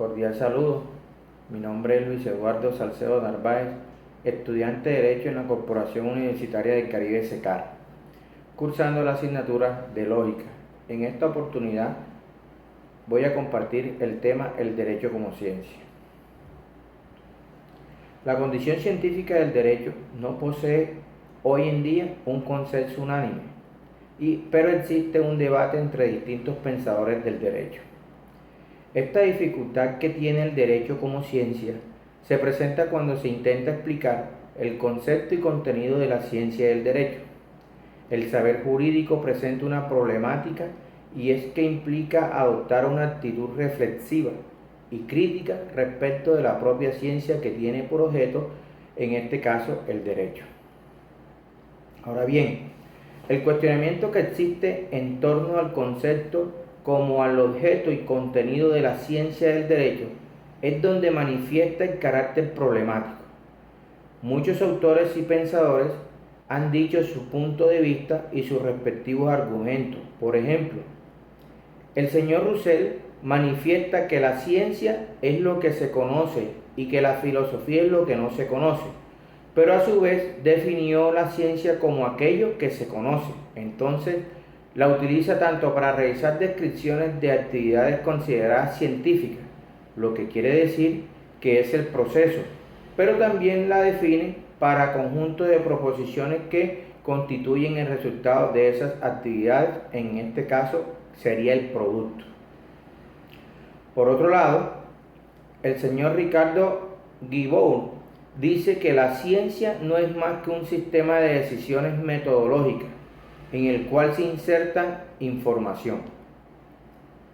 Cordial saludo. Mi nombre es Luis Eduardo Salcedo Narváez, estudiante de Derecho en la Corporación Universitaria del Caribe SECAR, cursando la asignatura de Lógica. En esta oportunidad voy a compartir el tema El Derecho como Ciencia. La condición científica del derecho no posee hoy en día un consenso unánime, pero existe un debate entre distintos pensadores del derecho. Esta dificultad que tiene el derecho como ciencia se presenta cuando se intenta explicar el concepto y contenido de la ciencia del derecho. El saber jurídico presenta una problemática y es que implica adoptar una actitud reflexiva y crítica respecto de la propia ciencia que tiene por objeto, en este caso, el derecho. Ahora bien, el cuestionamiento que existe en torno al concepto como al objeto y contenido de la ciencia del derecho es donde manifiesta el carácter problemático. Muchos autores y pensadores han dicho su punto de vista y sus respectivos argumentos. Por ejemplo, el señor Russell manifiesta que la ciencia es lo que se conoce y que la filosofía es lo que no se conoce, pero a su vez definió la ciencia como aquello que se conoce. Entonces, la utiliza tanto para realizar descripciones de actividades consideradas científicas, lo que quiere decir que es el proceso, pero también la define para conjuntos de proposiciones que constituyen el resultado de esas actividades, en este caso sería el producto. Por otro lado, el señor Ricardo Guibourg dice que la ciencia no es más que un sistema de decisiones metodológicas en el cual se inserta información.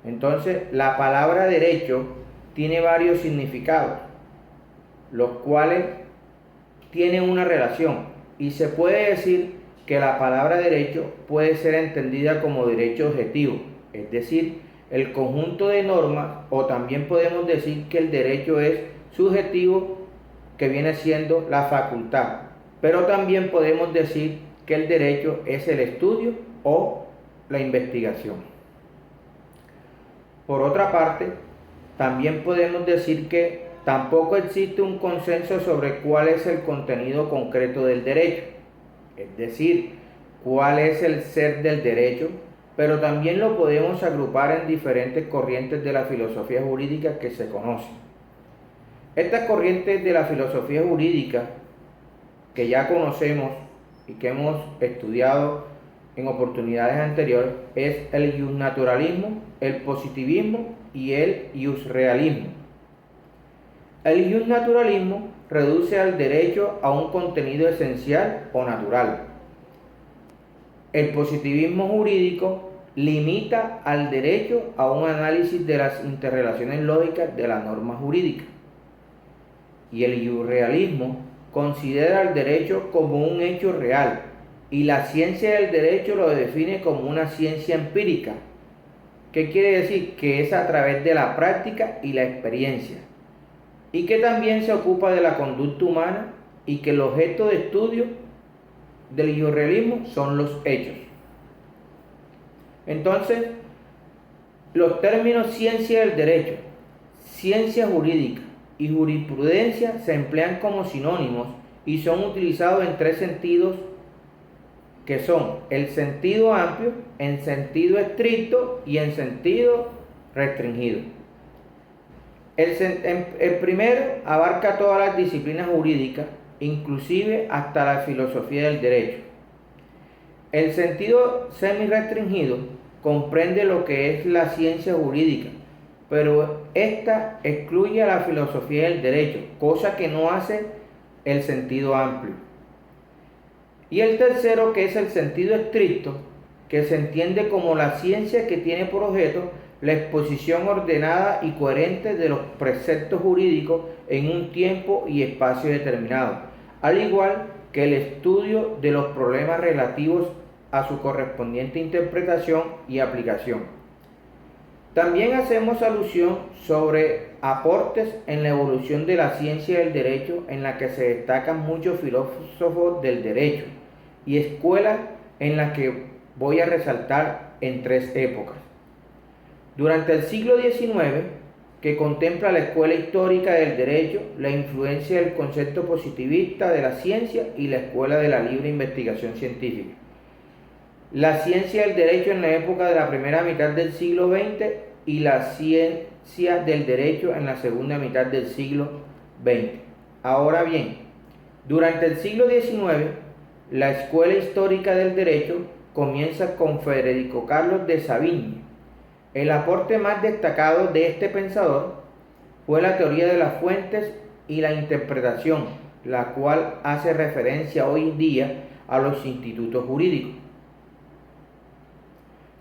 Entonces, la palabra derecho tiene varios significados, los cuales tienen una relación, y se puede decir que la palabra derecho puede ser entendida como derecho objetivo, es decir, el conjunto de normas, o también podemos decir que el derecho es subjetivo, que viene siendo la facultad, pero también podemos decir que el derecho es el estudio o la investigación. Por otra parte, también podemos decir que tampoco existe un consenso sobre cuál es el contenido concreto del derecho, es decir, cuál es el ser del derecho, pero también lo podemos agrupar en diferentes corrientes de la filosofía jurídica que se conocen. Estas corrientes de la filosofía jurídica que ya conocemos y que hemos estudiado en oportunidades anteriores es el justnaturalismo, el positivismo y el justrealismo. El justnaturalismo reduce al derecho a un contenido esencial o natural. El positivismo jurídico limita al derecho a un análisis de las interrelaciones lógicas de la norma jurídica. Y el justrealismo considera el derecho como un hecho real, y la ciencia del derecho lo define como una ciencia empírica. ¿Qué quiere decir? Que es a través de la práctica y la experiencia, y que también se ocupa de la conducta humana, y que el objeto de estudio del justrealismo son los hechos. Entonces, los términos ciencia del derecho, ciencia jurídica y jurisprudencia se emplean como sinónimos y son utilizados en tres sentidos, que son el sentido amplio, en sentido estricto y en sentido restringido. El primero abarca todas las disciplinas jurídicas, inclusive hasta la filosofía del derecho. El sentido semirrestringido comprende lo que es la ciencia jurídica, pero esta excluye a la filosofía del derecho, cosa que no hace el sentido amplio. Y el tercero, que es el sentido estricto, que se entiende como la ciencia que tiene por objeto la exposición ordenada y coherente de los preceptos jurídicos en un tiempo y espacio determinado, al igual que el estudio de los problemas relativos a su correspondiente interpretación y aplicación. También hacemos alusión sobre aportes en la evolución de la ciencia del derecho, en la que se destacan muchos filósofos del derecho y escuelas en las que voy a resaltar en tres épocas. Durante el siglo XIX que contempla la escuela histórica del derecho, la influencia del concepto positivista de la ciencia y la escuela de la libre investigación científica. La ciencia del derecho en la época de la primera mitad del siglo XX y la ciencia del derecho en la segunda mitad del siglo XX. Ahora bien, durante el siglo XIX, la escuela histórica del derecho comienza con Federico Carlos de Savigny. El aporte más destacado de este pensador fue la teoría de las fuentes y la interpretación, la cual hace referencia hoy en día a los institutos jurídicos.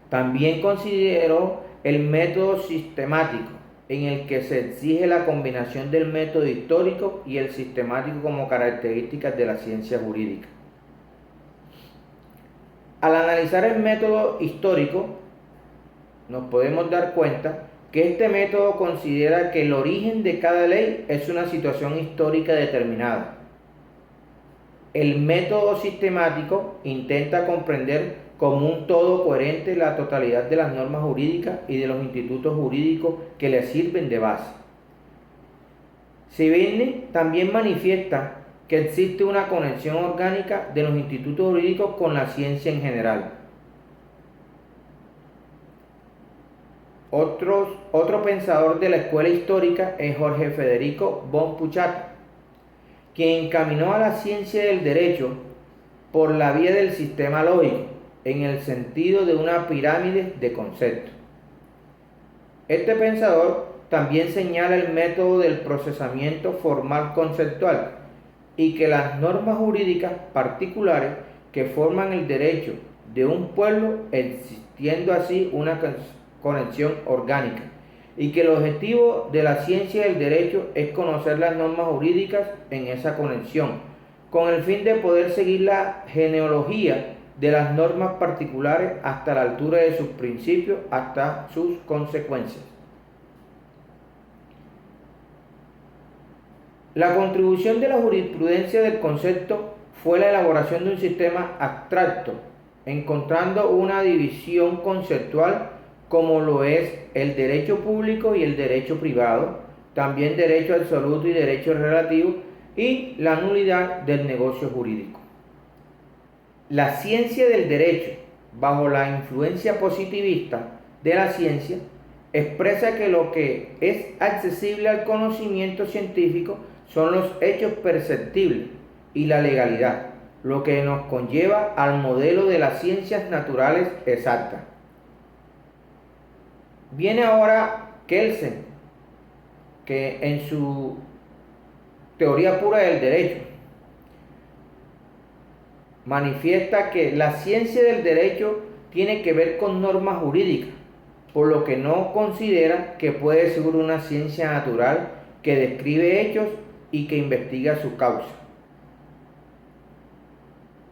También consideró el método sistemático, en el que se exige la combinación del método histórico y el sistemático como características de la ciencia jurídica. Al analizar el método histórico, nos podemos dar cuenta que este método considera que el origen de cada ley es una situación histórica determinada. El método sistemático intenta comprender como un todo coherente la totalidad de las normas jurídicas y de los institutos jurídicos que le sirven de base. Savigny también manifiesta que existe una conexión orgánica de los institutos jurídicos con la ciencia en general. Otro pensador de la escuela histórica es Jorge Federico von Puchata, quien encaminó a la ciencia del derecho por la vía del sistema lógico, en el sentido de una pirámide de conceptos. Este pensador también señala el método del procesamiento formal conceptual y que las normas jurídicas particulares que forman el derecho de un pueblo, existiendo así una conexión orgánica, y que el objetivo de la ciencia del derecho es conocer las normas jurídicas en esa conexión, con el fin de poder seguir la genealogía de las normas particulares hasta la altura de sus principios, hasta sus consecuencias. La contribución de la jurisprudencia del concepto fue la elaboración de un sistema abstracto, encontrando una división conceptual como lo es el derecho público y el derecho privado, también derecho absoluto y derecho relativo, y la nulidad del negocio jurídico. La ciencia del derecho, bajo la influencia positivista de la ciencia, expresa que lo que es accesible al conocimiento científico son los hechos perceptibles y la legalidad, lo que nos conlleva al modelo de las ciencias naturales exactas. Viene ahora Kelsen, que en su teoría pura del derecho manifiesta que la ciencia del derecho tiene que ver con normas jurídicas, por lo que no considera que puede ser una ciencia natural que describe hechos y que investiga su causa.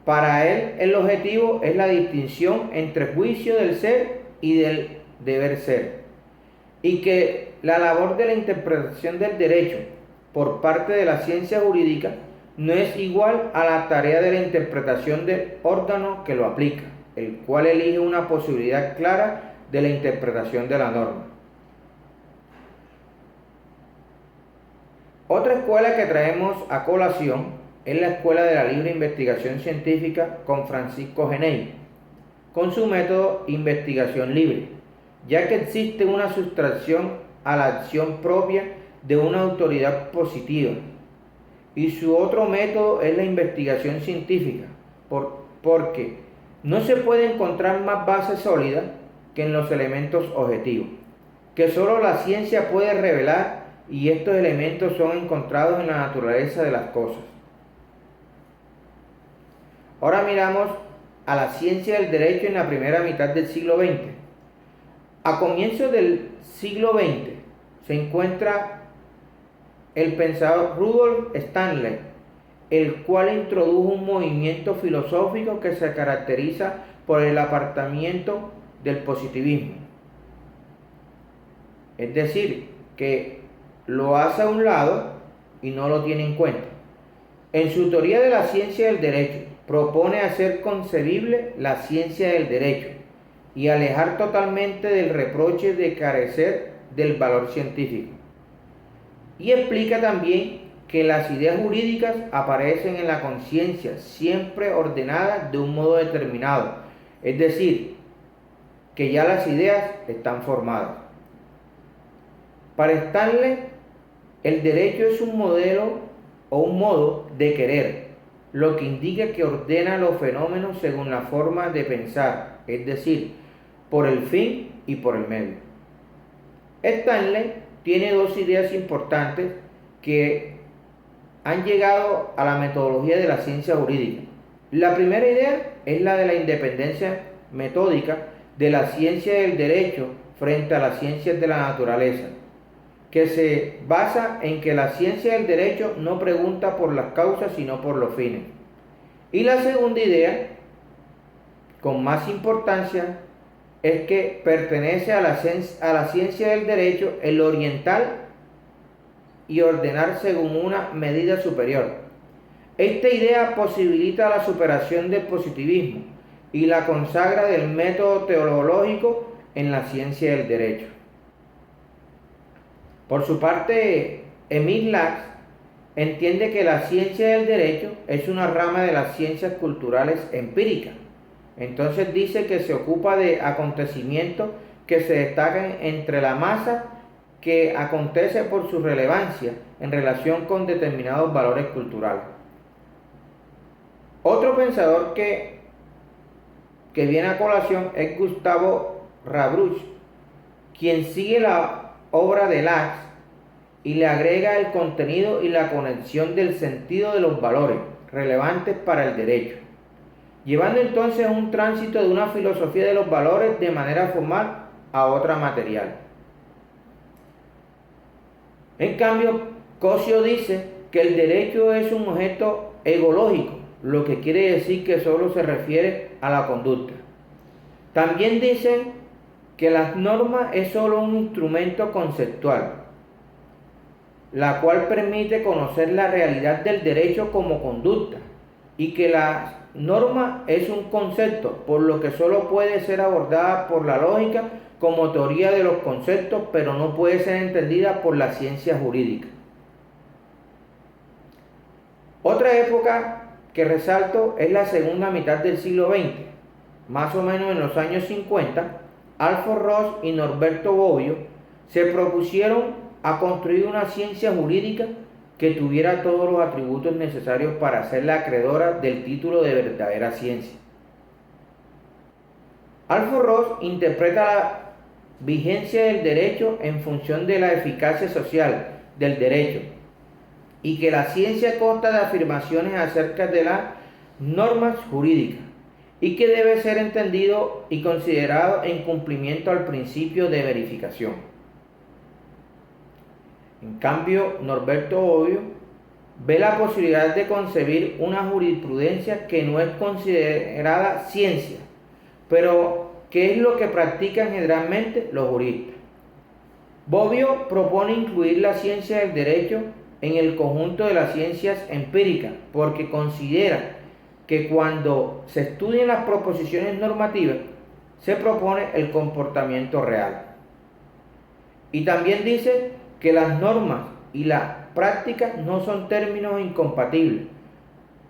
Para él, el objetivo es la distinción entre juicio del ser y del deber ser, y que la labor de la interpretación del derecho por parte de la ciencia jurídica no es igual a la tarea de la interpretación del órgano que lo aplica, el cual elige una posibilidad clara de la interpretación de la norma. Otra escuela que traemos a colación es la escuela de la libre investigación científica con Francisco Genei, con su método investigación libre, ya que existe una sustracción a la acción propia de una autoridad positiva. Y su otro método es la investigación científica, porque no se puede encontrar más base sólida que en los elementos objetivos, que solo la ciencia puede revelar, y estos elementos son encontrados en la naturaleza de las cosas. Ahora miramos a la ciencia del derecho en la primera mitad del siglo XX. A comienzos del siglo XX se encuentra el pensador Rudolf Stanley, el cual introdujo un movimiento filosófico que se caracteriza por el apartamiento del positivismo. Es decir, que lo hace a un lado y no lo tiene en cuenta. En su teoría de la ciencia del derecho, propone hacer concebible la ciencia del derecho y alejar totalmente del reproche de carecer del valor científico. Y explica también que las ideas jurídicas aparecen en la conciencia, siempre ordenadas de un modo determinado, es decir, que ya las ideas están formadas. Para Stanley, el derecho es un modelo o un modo de querer, lo que indica que ordena los fenómenos según la forma de pensar, es decir, por el fin y por el medio. Stanley tiene dos ideas importantes que han llegado a la metodología de la ciencia jurídica. La primera idea es la de la independencia metódica de la ciencia del derecho frente a las ciencias de la naturaleza, que se basa en que la ciencia del derecho no pregunta por las causas sino por los fines. Y la segunda idea, con más importancia, es que pertenece a la ciencia del derecho el oriental y ordenar según una medida superior. Esta idea posibilita la superación del positivismo y la consagra del método teleológico en la ciencia del derecho. Por su parte, Emil Lax entiende que la ciencia del derecho es una rama de las ciencias culturales empíricas. Entonces dice que se ocupa de acontecimientos que se destacan entre la masa que acontece por su relevancia en relación con determinados valores culturales. Otro pensador que viene a colación es Gustavo Rabruch, quien sigue la obra de Lax y le agrega el contenido y la conexión del sentido de los valores relevantes para el derecho, llevando entonces un tránsito de una filosofía de los valores de manera formal a otra material. En cambio, Cosio dice que el derecho es un objeto egológico, lo que quiere decir que solo se refiere a la conducta. También dicen que las normas es solo un instrumento conceptual, la cual permite conocer la realidad del derecho como conducta, y que la norma es un concepto, por lo que solo puede ser abordada por la lógica como teoría de los conceptos, pero no puede ser entendida por la ciencia jurídica. Otra época que resalto es la segunda mitad del siglo XX, más o menos en los años 50. Alfred Ross y Norberto Bobbio se propusieron a construir una ciencia jurídica que tuviera todos los atributos necesarios para ser la acreedora del título de verdadera ciencia. Alfred Ross interpreta la vigencia del derecho en función de la eficacia social del derecho y que la ciencia consta de afirmaciones acerca de las normas jurídicas y que debe ser entendido y considerado en cumplimiento al principio de verificación. En cambio, Norberto Bobbio ve la posibilidad de concebir una jurisprudencia que no es considerada ciencia, pero que es lo que practican generalmente los juristas. Bobbio propone incluir la ciencia del derecho en el conjunto de las ciencias empíricas, porque considera que cuando se estudian las proposiciones normativas, se propone el comportamiento real. Y también dice que las normas y la práctica no son términos incompatibles,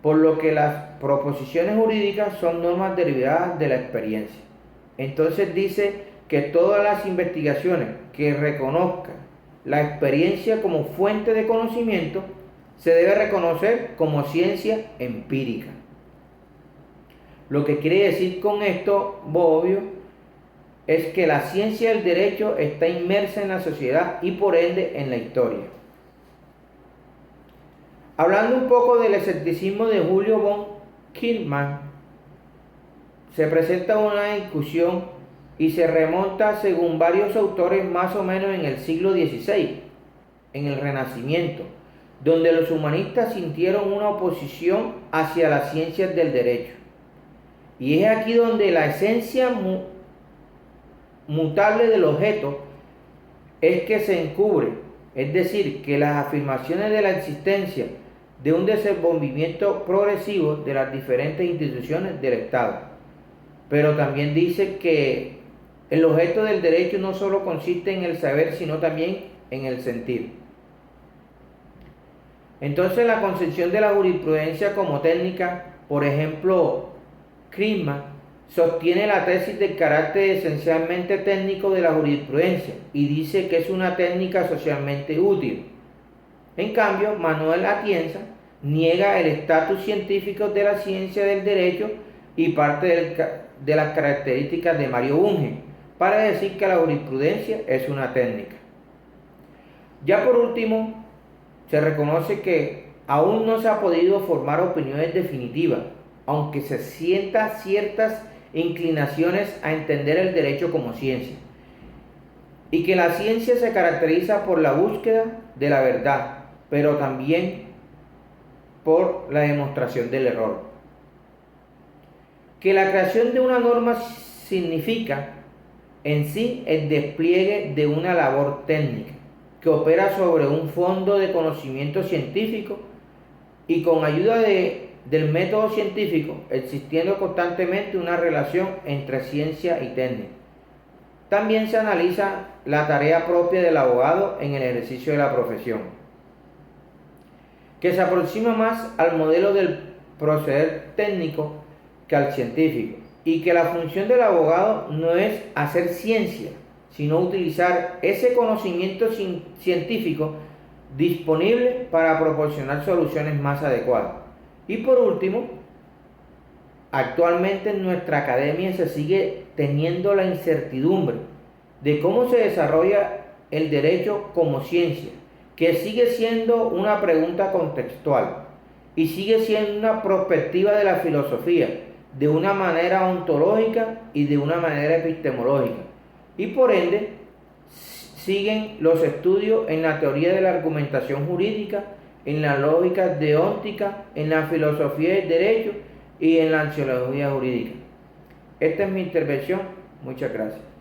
por lo que las proposiciones jurídicas son normas derivadas de la experiencia. Entonces dice que todas las investigaciones que reconozcan la experiencia como fuente de conocimiento se debe reconocer como ciencia empírica. Lo que quiere decir con esto Bobbio es que la ciencia del derecho está inmersa en la sociedad y por ende en la historia. Hablando un poco del escepticismo de Julio von Kirchmann, se presenta una discusión y se remonta, según varios autores, más o menos en el siglo XVI, en el Renacimiento, donde los humanistas sintieron una oposición hacia las ciencias del derecho. Y es aquí donde la esencia mutable del objeto es que se encubre, es decir, que las afirmaciones de la existencia de un desenvolvimiento progresivo de las diferentes instituciones del Estado. Pero también dice que El objeto del derecho no solo consiste en el saber, sino también en el sentir. Entonces, la concepción de la jurisprudencia como técnica, por ejemplo, Crisma, sostiene la tesis del carácter esencialmente técnico de la jurisprudencia y dice que es una técnica socialmente útil. En cambio, Manuel Atienza niega el estatus científico de la ciencia del derecho y parte de las características de Mario Bunge para decir que la jurisprudencia es una técnica. Ya por último, se reconoce que aún no se ha podido formar opiniones definitivas, aunque se sientan ciertas inclinaciones a entender el derecho como ciencia, y que la ciencia se caracteriza por la búsqueda de la verdad, pero también por la demostración del error. Que la creación de una norma significa en sí el despliegue de una labor técnica que opera sobre un fondo de conocimiento científico y con ayuda del método científico, existiendo constantemente una relación entre ciencia y técnica. También se analiza la tarea propia del abogado en el ejercicio de la profesión, que se aproxima más al modelo del proceder técnico que al científico, y que la función del abogado no es hacer ciencia, sino utilizar ese conocimiento científico disponible para proporcionar soluciones más adecuadas. Y por último, actualmente en nuestra academia se sigue teniendo la incertidumbre de cómo se desarrolla el derecho como ciencia, que sigue siendo una pregunta contextual y sigue siendo una perspectiva de la filosofía, de una manera ontológica y de una manera epistemológica. Y por ende, siguen los estudios en la teoría de la argumentación jurídica, en la lógica deóntica, en la filosofía del derecho y en la axiología jurídica. Esta es mi intervención. Muchas gracias.